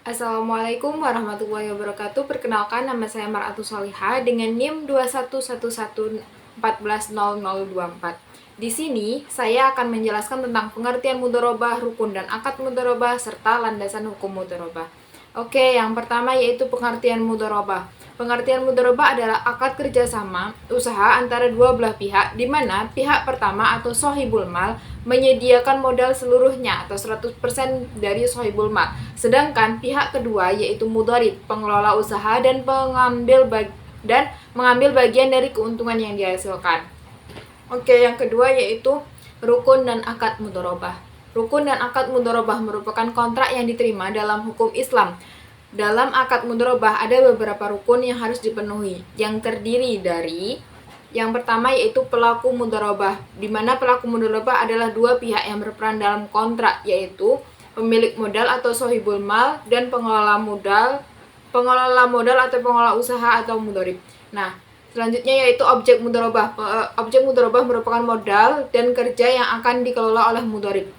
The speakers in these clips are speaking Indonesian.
Assalamualaikum warahmatullahi wabarakatuh. Perkenalkan, nama saya Mar'atu Solihah dengan NIM 2111140024. Di sini saya akan menjelaskan tentang pengertian mudharabah, rukun dan akad mudharabah serta landasan hukum mudharabah. Oke, yang pertama yaitu pengertian mudharabah. Pengertian mudharabah adalah akad kerjasama usaha antara dua belah pihak di mana pihak pertama atau sohibul mal menyediakan modal seluruhnya atau 100% dari sohibul mal. Sedangkan pihak kedua yaitu mudharib, pengelola usaha dan mengambil bagian dari keuntungan yang dihasilkan. Oke, yang kedua yaitu rukun dan akad mudharabah. Rukun dan akad mudharabah merupakan kontrak yang diterima dalam hukum Islam. Dalam akad mudharabah ada beberapa rukun yang harus dipenuhi, yang terdiri dari yang pertama yaitu pelaku mudharabah, di mana pelaku mudharabah adalah dua pihak yang berperan dalam kontrak, yaitu pemilik modal atau sohibul mal dan pengelola modal atau pengelola usaha atau mudharib. Nah, selanjutnya yaitu objek mudharabah. Objek mudharabah merupakan modal dan kerja yang akan dikelola oleh mudharib.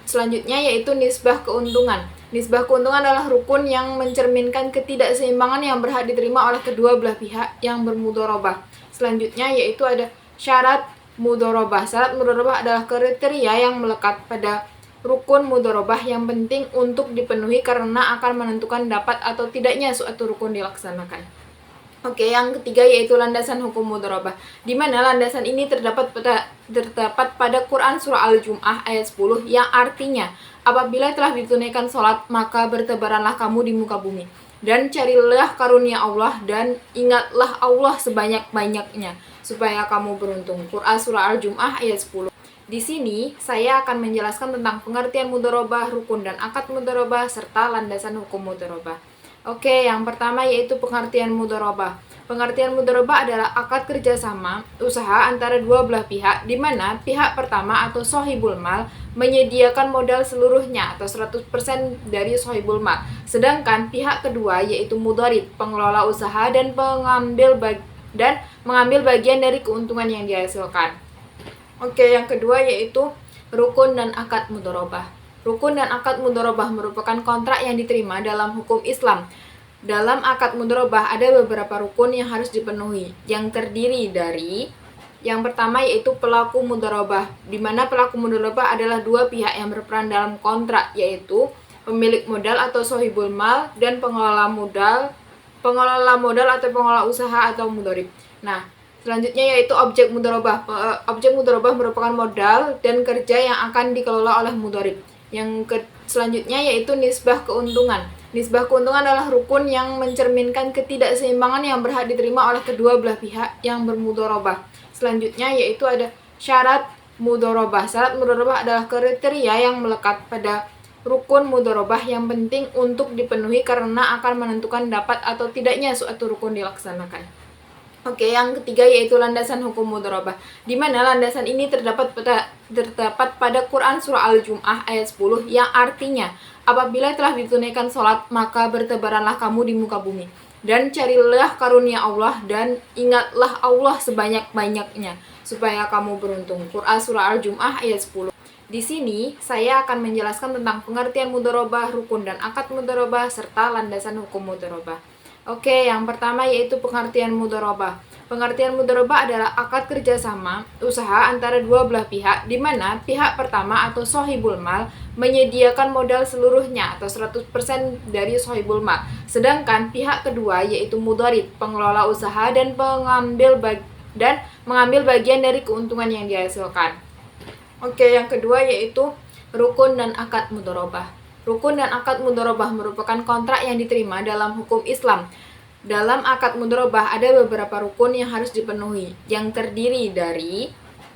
Selanjutnya yaitu nisbah keuntungan. Nisbah keuntungan adalah rukun yang mencerminkan ketidakseimbangan yang berhak diterima oleh kedua belah pihak yang bermudharabah. Selanjutnya yaitu ada syarat mudharabah. Syarat mudharabah adalah kriteria yang melekat pada rukun mudharabah yang penting untuk dipenuhi karena akan menentukan dapat atau tidaknya suatu rukun dilaksanakan. Oke, yang ketiga yaitu landasan hukum mudharabah, di mana landasan ini terdapat pada Quran surah Al-Jum'ah ayat 10 yang artinya, apabila telah ditunaikan sholat maka bertebaranlah kamu di muka bumi dan carilah karunia Allah dan ingatlah Allah sebanyak-banyaknya supaya kamu beruntung. Quran surah Al-Jum'ah ayat 10. Di sini saya akan menjelaskan tentang pengertian mudharabah, rukun dan akad mudharabah serta landasan hukum mudharabah. Oke, yang pertama yaitu pengertian mudharabah. Pengertian mudharabah adalah akad kerjasama usaha antara dua belah pihak di mana pihak pertama atau sohibul mal menyediakan modal seluruhnya atau 100% dari sohibul mal. Sedangkan pihak kedua yaitu mudharib, pengelola usaha dan mengambil bagian dari keuntungan yang dihasilkan. Oke, yang kedua yaitu rukun dan akad mudharabah. Rukun dan akad mudharabah merupakan kontrak yang diterima dalam hukum Islam. Dalam akad mudharabah ada beberapa rukun yang harus dipenuhi, yang terdiri dari yang pertama yaitu pelaku mudharabah, di mana pelaku mudharabah adalah dua pihak yang berperan dalam kontrak, yaitu pemilik modal atau sohibul mal dan pengelola modal atau pengelola usaha atau mudharib. Nah, selanjutnya yaitu objek mudharabah. Objek mudharabah merupakan modal dan kerja yang akan dikelola oleh mudharib. Selanjutnya yaitu nisbah keuntungan. Nisbah keuntungan adalah rukun yang mencerminkan ketidakseimbangan yang berhak diterima oleh kedua belah pihak yang bermudharabah. Selanjutnya yaitu ada syarat mudharabah. Syarat mudharabah adalah kriteria yang melekat pada rukun mudharabah yang penting untuk dipenuhi karena akan menentukan dapat atau tidaknya suatu rukun dilaksanakan. Oke, yang ketiga yaitu landasan hukum mudharabah, di mana landasan ini terdapat pada Quran surah Al-Jum'ah ayat 10 yang artinya, apabila telah ditunaikan sholat maka bertebaranlah kamu di muka bumi dan carilah karunia Allah dan ingatlah Allah sebanyak-banyaknya supaya kamu beruntung. Quran surah Al-Jum'ah ayat 10. Di sini saya akan menjelaskan tentang pengertian mudharabah, rukun dan akad mudharabah serta landasan hukum mudharabah. Oke, yang pertama yaitu pengertian mudharabah. Pengertian mudharabah adalah akad kerjasama usaha antara dua belah pihak di mana pihak pertama atau sohibul mal menyediakan modal seluruhnya atau 100% dari sohibul mal. Sedangkan pihak kedua yaitu mudharib, pengelola usaha dan mengambil bagian dari keuntungan yang dihasilkan. Oke, yang kedua yaitu rukun dan akad mudharabah. Rukun dan akad mudharabah merupakan kontrak yang diterima dalam hukum Islam. Dalam akad mudharabah ada beberapa rukun yang harus dipenuhi, yang terdiri dari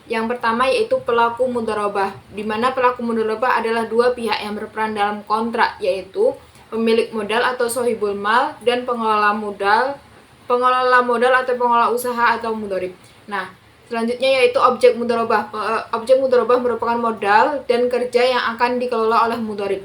yang pertama yaitu pelaku mudharabah, di mana pelaku mudharabah adalah dua pihak yang berperan dalam kontrak, yaitu pemilik modal atau sohibul mal dan pengelola modal atau pengelola usaha atau mudharib. Nah, selanjutnya yaitu objek mudharabah. Objek mudharabah merupakan modal dan kerja yang akan dikelola oleh mudharib.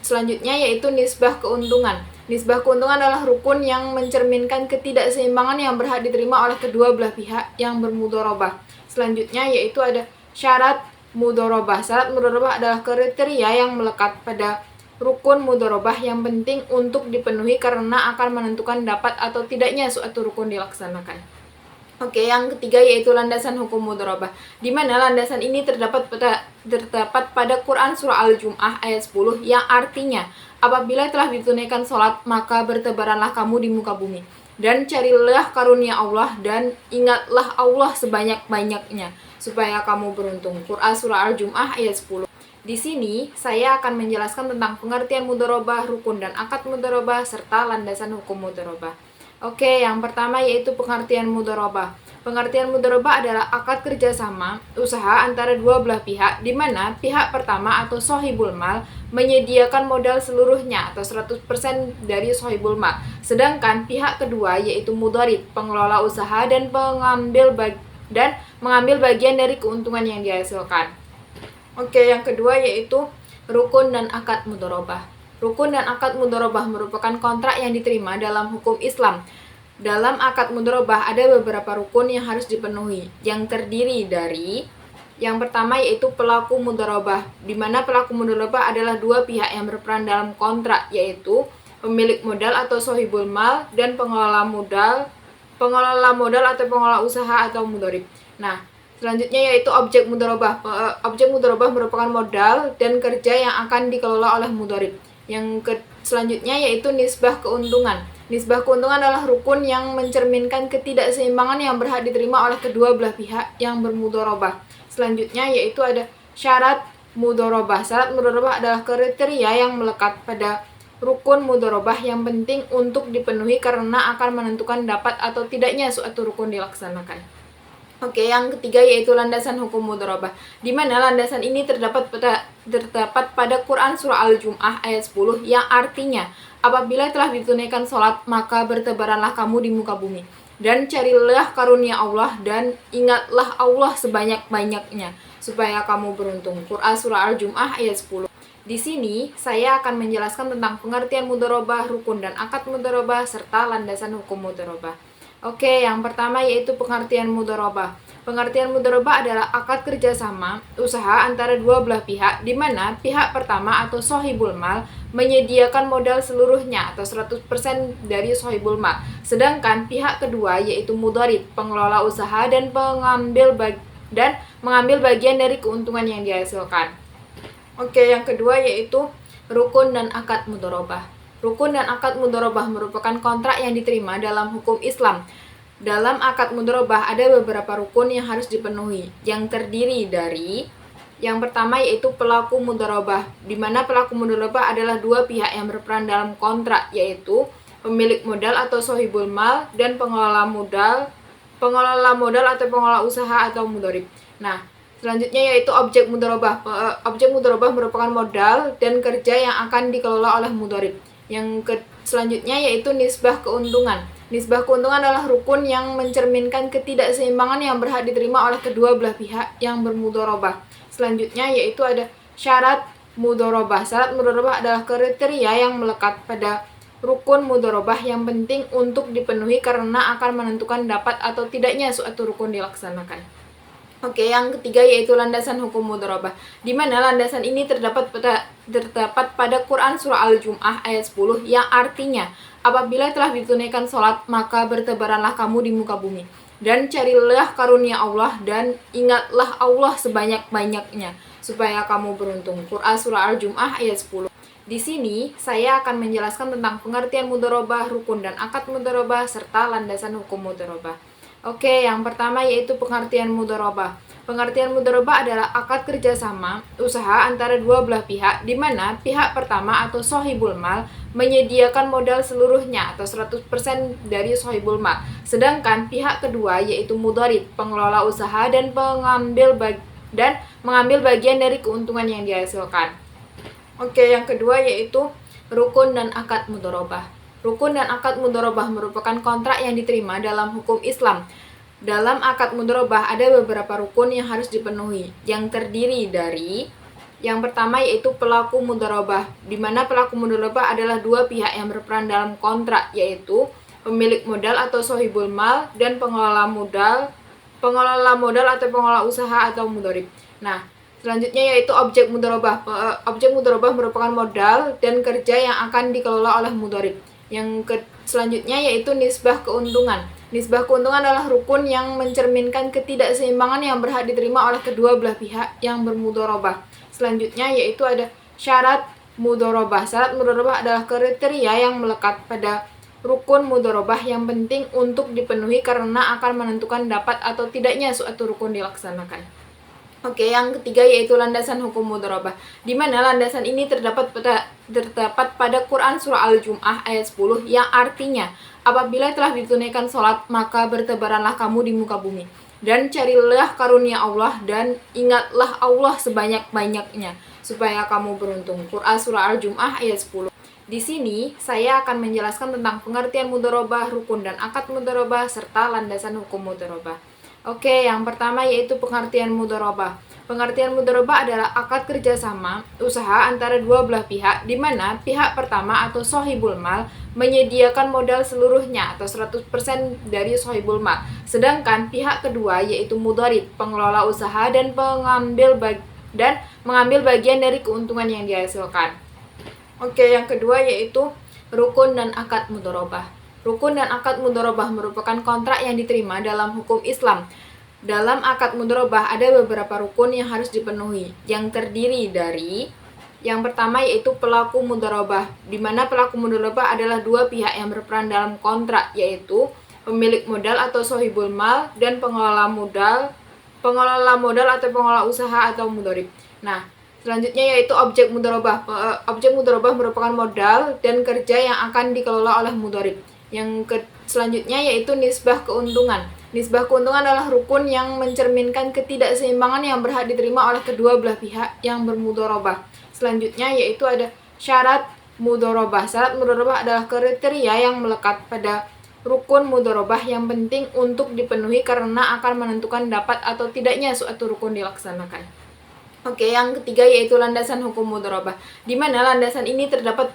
Selanjutnya yaitu nisbah keuntungan. Nisbah keuntungan adalah rukun yang mencerminkan ketidakseimbangan yang berhak diterima oleh kedua belah pihak yang bermudharabah. Selanjutnya yaitu ada syarat mudharabah. Syarat mudharabah adalah kriteria yang melekat pada rukun mudharabah yang penting untuk dipenuhi karena akan menentukan dapat atau tidaknya suatu rukun dilaksanakan. Oke, yang ketiga yaitu landasan hukum mudharabah, di mana landasan ini terdapat pada Quran surah Al-Jumu'ah ayat 10 yang artinya, apabila telah ditunaikan sholat maka bertebaranlah kamu di muka bumi dan carilah karunia Allah dan ingatlah Allah sebanyak-banyaknya supaya kamu beruntung. Quran surah Al-Jumu'ah ayat 10. Di sini, saya akan menjelaskan tentang pengertian mudharabah, rukun dan akad mudharabah, serta landasan hukum mudharabah. Oke, yang pertama yaitu pengertian mudharabah. Pengertian mudharabah adalah akad kerjasama usaha antara dua belah pihak, di mana pihak pertama atau sohibul mal menyediakan modal seluruhnya atau 100% dari sohibul mal. Sedangkan pihak kedua yaitu mudharib, pengelola usaha dan mengambil bagian dari keuntungan yang dihasilkan. Oke, yang kedua yaitu rukun dan akad mudharabah. Rukun dan akad mudharabah merupakan kontrak yang diterima dalam hukum Islam. Dalam akad mudharabah ada beberapa rukun yang harus dipenuhi, yang terdiri dari yang pertama yaitu pelaku mudharabah, di mana pelaku mudharabah adalah dua pihak yang berperan dalam kontrak, yaitu pemilik modal atau sohibul mal dan pengelola modal atau pengelola usaha atau mudharib. Nah, selanjutnya yaitu objek mudharabah. Objek mudharabah merupakan modal dan kerja yang akan dikelola oleh mudharib. Selanjutnya yaitu nisbah keuntungan. Nisbah keuntungan adalah rukun yang mencerminkan ketidakseimbangan yang berhak diterima oleh kedua belah pihak yang bermudharabah. Selanjutnya yaitu ada syarat mudharabah. Syarat mudharabah adalah kriteria yang melekat pada rukun mudharabah yang penting untuk dipenuhi karena akan menentukan dapat atau tidaknya suatu rukun dilaksanakan. Oke, yang ketiga yaitu landasan hukum mudharabah, di mana landasan ini terdapat pada Quran surah Al-Jumu'ah ayat 10 yang artinya, apabila telah ditunaikan sholat maka bertebaranlah kamu di muka bumi dan carilah karunia Allah dan ingatlah Allah sebanyak-banyaknya supaya kamu beruntung. Quran surah Al-Jumu'ah ayat 10. Di sini saya akan menjelaskan tentang pengertian mudharabah, rukun dan akad mudharabah serta landasan hukum mudharabah. Oke, yang pertama yaitu pengertian mudharabah. Pengertian mudharabah adalah akad kerjasama usaha antara dua belah pihak, di mana pihak pertama atau sohibul mal menyediakan modal seluruhnya atau 100% dari sohibul mal. Sedangkan pihak kedua yaitu mudharib, pengelola usaha dan mengambil bagian dari keuntungan yang dihasilkan. Oke, yang kedua yaitu rukun dan akad mudharabah. Rukun dan akad mudharabah merupakan kontrak yang diterima dalam hukum Islam. Dalam akad mudharabah ada beberapa rukun yang harus dipenuhi, yang terdiri dari yang pertama yaitu pelaku mudharabah, di mana pelaku mudharabah adalah dua pihak yang berperan dalam kontrak, yaitu pemilik modal atau sohibul mal dan pengelola modal atau pengelola usaha atau mudharib. Nah, selanjutnya yaitu objek mudharabah. Objek mudharabah merupakan modal dan kerja yang akan dikelola oleh mudharib. Selanjutnya yaitu nisbah keuntungan. Nisbah keuntungan adalah rukun yang mencerminkan ketidakseimbangan yang berhak diterima oleh kedua belah pihak yang bermudharabah. Selanjutnya yaitu ada syarat mudharabah. Syarat mudharabah adalah kriteria yang melekat pada rukun mudharabah yang penting untuk dipenuhi karena akan menentukan dapat atau tidaknya suatu rukun dilaksanakan. Oke, yang ketiga yaitu landasan hukum mudharabah, di mana landasan ini terdapat pada Quran surah Al-Jumu'ah ayat 10 yang artinya, apabila telah ditunaikan sholat maka bertebaranlah kamu di muka bumi dan carilah karunia Allah dan ingatlah Allah sebanyak-banyaknya supaya kamu beruntung. Quran surah Al-Jumu'ah ayat 10. Di sini saya akan menjelaskan tentang pengertian mudharabah, rukun dan akad mudharabah serta landasan hukum mudharabah. Oke, yang pertama yaitu pengertian mudharabah. Pengertian mudharabah adalah akad kerjasama usaha antara dua belah pihak, di mana pihak pertama atau sohibul mal menyediakan modal seluruhnya atau 100% dari sohibul mal. Sedangkan pihak kedua yaitu mudharib, pengelola usaha dan mengambil bagian dari keuntungan yang dihasilkan. Oke, yang kedua yaitu rukun dan akad mudharabah. Rukun dan akad mudharabah merupakan kontrak yang diterima dalam hukum Islam. Dalam akad mudharabah ada beberapa rukun yang harus dipenuhi, yang terdiri dari yang pertama yaitu pelaku mudharabah, di mana pelaku mudharabah adalah dua pihak yang berperan dalam kontrak, yaitu pemilik modal atau sohibul mal dan pengelola modal atau pengelola usaha atau mudharib. Nah, Selanjutnya yaitu objek mudharabah. Objek mudharabah merupakan modal dan kerja yang akan dikelola oleh mudharib. Selanjutnya yaitu nisbah keuntungan. Nisbah keuntungan adalah rukun yang mencerminkan ketidakseimbangan yang berhak diterima oleh kedua belah pihak yang bermudharabah. Selanjutnya yaitu ada syarat mudharabah. Syarat mudharabah adalah kriteria yang melekat pada rukun mudharabah yang penting untuk dipenuhi karena akan menentukan dapat atau tidaknya suatu rukun dilaksanakan. Oke, yang ketiga yaitu landasan hukum mudharabah, di mana landasan ini terdapat pada Quran surah Al-Jum'ah ayat 10 yang artinya, apabila telah ditunaikan sholat, maka bertebaranlah kamu di muka bumi, dan carilah karunia Allah, dan ingatlah Allah sebanyak-banyaknya, supaya kamu beruntung. Quran surah Al-Jum'ah ayat 10. Di sini, saya akan menjelaskan tentang pengertian mudharabah, rukun dan akad mudharabah, serta landasan hukum mudharabah. Oke, yang pertama yaitu pengertian mudharabah. Pengertian mudharabah adalah akad kerjasama usaha antara dua belah pihak, di mana pihak pertama atau sohibul mal menyediakan modal seluruhnya atau 100% dari sohibul mal. Sedangkan pihak kedua yaitu mudharib, pengelola usaha dan mengambil bagian dari keuntungan yang dihasilkan. Oke, yang kedua yaitu rukun dan akad mudharabah. Rukun dan akad mudharabah merupakan kontrak yang diterima dalam hukum Islam. Dalam akad mudharabah ada beberapa rukun yang harus dipenuhi, yang terdiri dari yang pertama yaitu pelaku mudharabah, di mana pelaku mudharabah adalah dua pihak yang berperan dalam kontrak, yaitu pemilik modal atau sohibul mal dan pengelola modal atau pengelola usaha atau mudharib. Nah, selanjutnya yaitu objek mudharabah. Objek mudharabah merupakan modal dan kerja yang akan dikelola oleh mudharib. Selanjutnya yaitu nisbah keuntungan. Nisbah keuntungan adalah rukun yang mencerminkan ketidakseimbangan yang berhak diterima oleh kedua belah pihak yang bermudharabah. Selanjutnya yaitu ada syarat mudharabah. Syarat mudharabah adalah kriteria yang melekat pada rukun mudharabah yang penting untuk dipenuhi karena akan menentukan dapat atau tidaknya suatu rukun dilaksanakan. Oke, yang ketiga yaitu landasan hukum mudharabah, di mana landasan ini terdapat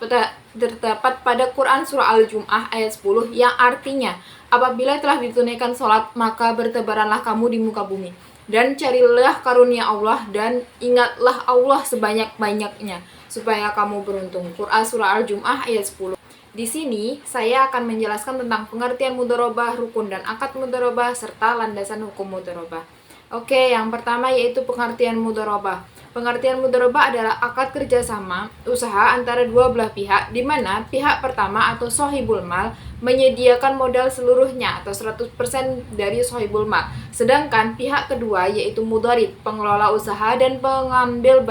pada Quran surah Al-Jum'ah ayat 10 yang artinya, apabila telah ditunaikan sholat, maka bertebaranlah kamu di muka bumi, dan carilah karunia Allah, dan ingatlah Allah sebanyak-banyaknya, supaya kamu beruntung. Quran surah Al-Jum'ah ayat 10. Di sini, saya akan menjelaskan tentang pengertian mudharabah, rukun dan akad mudharabah, serta landasan hukum mudharabah. Oke, yang pertama yaitu pengertian mudharabah. Pengertian mudharabah adalah akad kerjasama usaha antara dua belah pihak, di mana pihak pertama atau sohibul mal menyediakan modal seluruhnya atau 100% dari sohibul mal. Sedangkan pihak kedua yaitu mudharib, pengelola usaha dan mengambil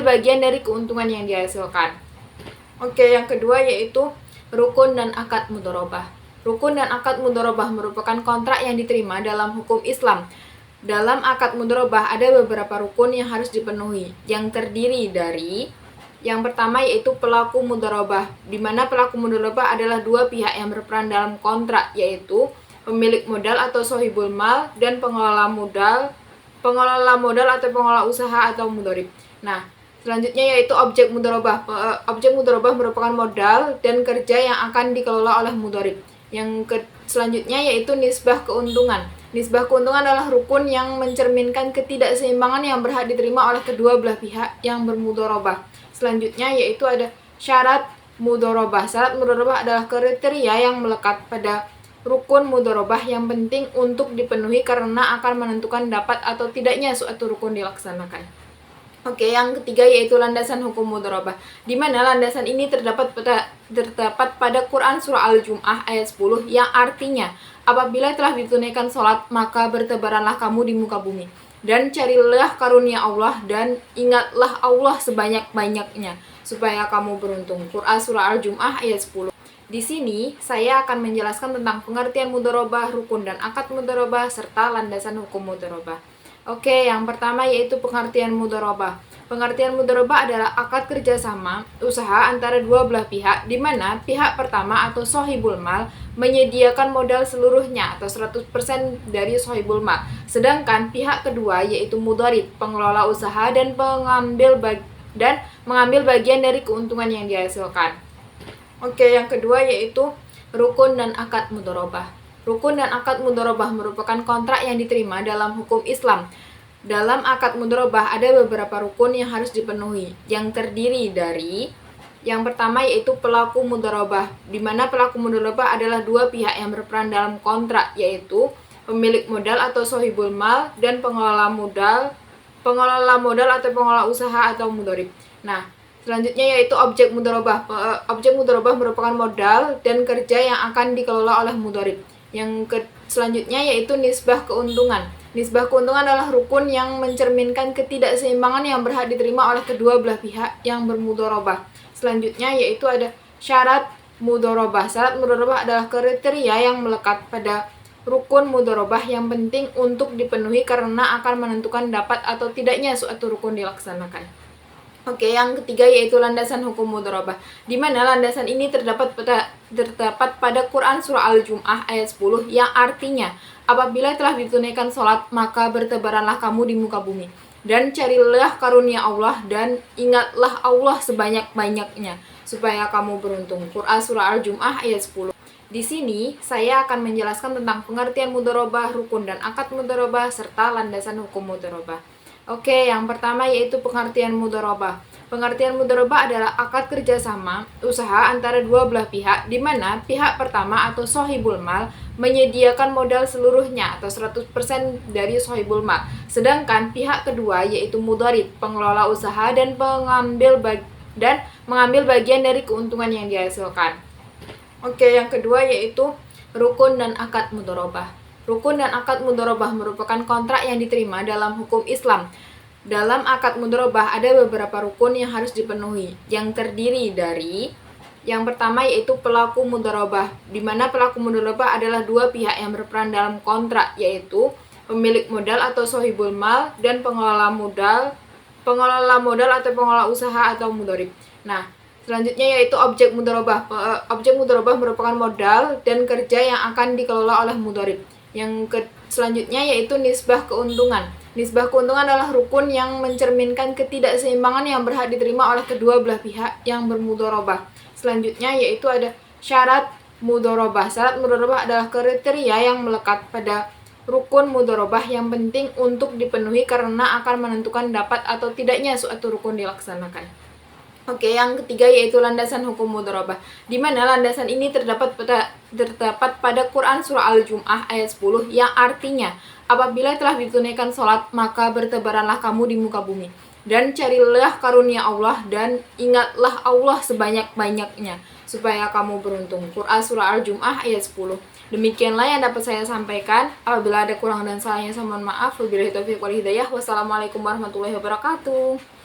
bagian dari keuntungan yang dihasilkan. Oke, yang kedua yaitu rukun dan akad mudharabah. Rukun dan akad mudharabah merupakan kontrak yang diterima dalam hukum Islam. Dalam akad mudharabah ada beberapa rukun yang harus dipenuhi, yang terdiri dari yang pertama yaitu pelaku mudharabah, di mana pelaku mudharabah adalah dua pihak yang berperan dalam kontrak, yaitu pemilik modal atau sohibul mal dan pengelola modal atau pengelola usaha atau mudharib. Nah, selanjutnya yaitu objek mudharabah. Objek mudharabah merupakan modal dan kerja yang akan dikelola oleh mudharib. Selanjutnya yaitu nisbah keuntungan. Nisbah keuntungan adalah rukun yang mencerminkan ketidakseimbangan yang berhak diterima oleh kedua belah pihak yang bermudharabah. Selanjutnya yaitu ada syarat mudharabah. Syarat mudharabah adalah kriteria yang melekat pada rukun mudharabah yang penting untuk dipenuhi karena akan menentukan dapat atau tidaknya suatu rukun dilaksanakan. Oke, yang ketiga yaitu landasan hukum mudharabah, di mana landasan ini terdapat pada Quran surah Al-Jum'ah ayat 10 yang artinya, apabila telah ditunaikan sholat, maka bertebaranlah kamu di muka bumi, dan carilah karunia Allah, dan ingatlah Allah sebanyak-banyaknya, supaya kamu beruntung. Quran surah Al-Jum'ah ayat 10. Di sini, saya akan menjelaskan tentang pengertian mudharabah, rukun dan akad mudharabah, serta landasan hukum mudharabah. Oke, yang pertama yaitu pengertian mudharabah. Pengertian mudharabah adalah akad kerjasama usaha antara dua belah pihak, di mana pihak pertama atau sohibul mal menyediakan modal seluruhnya atau 100% dari sohibul mal. Sedangkan pihak kedua yaitu mudharib, pengelola usaha dan mengambil bagian dari keuntungan yang dihasilkan. Oke, yang kedua yaitu rukun dan akad mudharabah. Rukun dan akad mudharabah merupakan kontrak yang diterima dalam hukum Islam. Dalam akad mudharabah ada beberapa rukun yang harus dipenuhi, yang terdiri dari yang pertama yaitu pelaku mudharabah, di mana pelaku mudharabah adalah dua pihak yang berperan dalam kontrak, yaitu pemilik modal atau sohibul mal dan pengelola modal atau pengelola usaha atau mudharib. Nah, selanjutnya yaitu objek mudharabah. Objek mudharabah merupakan modal dan kerja yang akan dikelola oleh mudharib. Selanjutnya yaitu nisbah keuntungan. Nisbah keuntungan adalah rukun yang mencerminkan ketidakseimbangan yang berhak diterima oleh kedua belah pihak yang bermudharabah. Selanjutnya yaitu ada syarat mudharabah. Syarat mudharabah adalah kriteria yang melekat pada rukun mudharabah yang penting untuk dipenuhi karena akan menentukan dapat atau tidaknya suatu rukun dilaksanakan. Oke, yang ketiga yaitu landasan hukum mudharabah, di mana landasan ini terdapat pada Quran surah Al-Jum'ah ayat 10 yang artinya, apabila telah ditunaikan sholat maka bertebaranlah kamu di muka bumi dan carilah karunia Allah dan ingatlah Allah sebanyak-banyaknya supaya kamu beruntung. Quran surah Al-Jum'ah ayat 10. Di sini saya akan menjelaskan tentang pengertian mudharabah, rukun dan akad mudharabah serta landasan hukum mudharabah. Oke, yang pertama yaitu pengertian mudharabah. Pengertian mudharabah adalah akad kerjasama usaha antara dua belah pihak, di mana pihak pertama atau sohibul mal menyediakan modal seluruhnya atau 100% dari sohibul mal. Sedangkan pihak kedua yaitu mudharib, pengelola usaha dan mengambil bagian dari keuntungan yang dihasilkan. Oke, yang kedua yaitu rukun dan akad mudharabah. Rukun dan akad mudharabah merupakan kontrak yang diterima dalam hukum Islam. Dalam akad mudharabah ada beberapa rukun yang harus dipenuhi, yang terdiri dari yang pertama yaitu pelaku mudharabah, di mana pelaku mudharabah adalah dua pihak yang berperan dalam kontrak, yaitu pemilik modal atau sohibul mal dan pengelola modal atau pengelola usaha atau mudharib. Nah, selanjutnya yaitu objek mudharabah. Objek mudharabah merupakan modal dan kerja yang akan dikelola oleh mudharib. Selanjutnya yaitu nisbah keuntungan. Nisbah keuntungan adalah rukun yang mencerminkan ketidakseimbangan yang berhak diterima oleh kedua belah pihak yang bermudharabah. Selanjutnya yaitu ada syarat mudharabah. Syarat mudharabah adalah kriteria yang melekat pada rukun mudharabah yang penting untuk dipenuhi karena akan menentukan dapat atau tidaknya suatu rukun dilaksanakan. Oke, yang ketiga yaitu landasan hukum mudharabah, di mana landasan ini terdapat pada Quran surah Al-Jum'ah ayat 10 yang artinya, apabila telah ditunaikan sholat maka bertebaranlah kamu di muka bumi dan carilah karunia Allah dan ingatlah Allah sebanyak-banyaknya supaya kamu beruntung. Quran surah Al-Jum'ah ayat 10. Demikianlah yang dapat saya sampaikan. Apabila ada kurang dan salahnya saya mohon maaf. Wabillahi taufiq wal hidayah. Wassalamualaikum warahmatullahi wabarakatuh.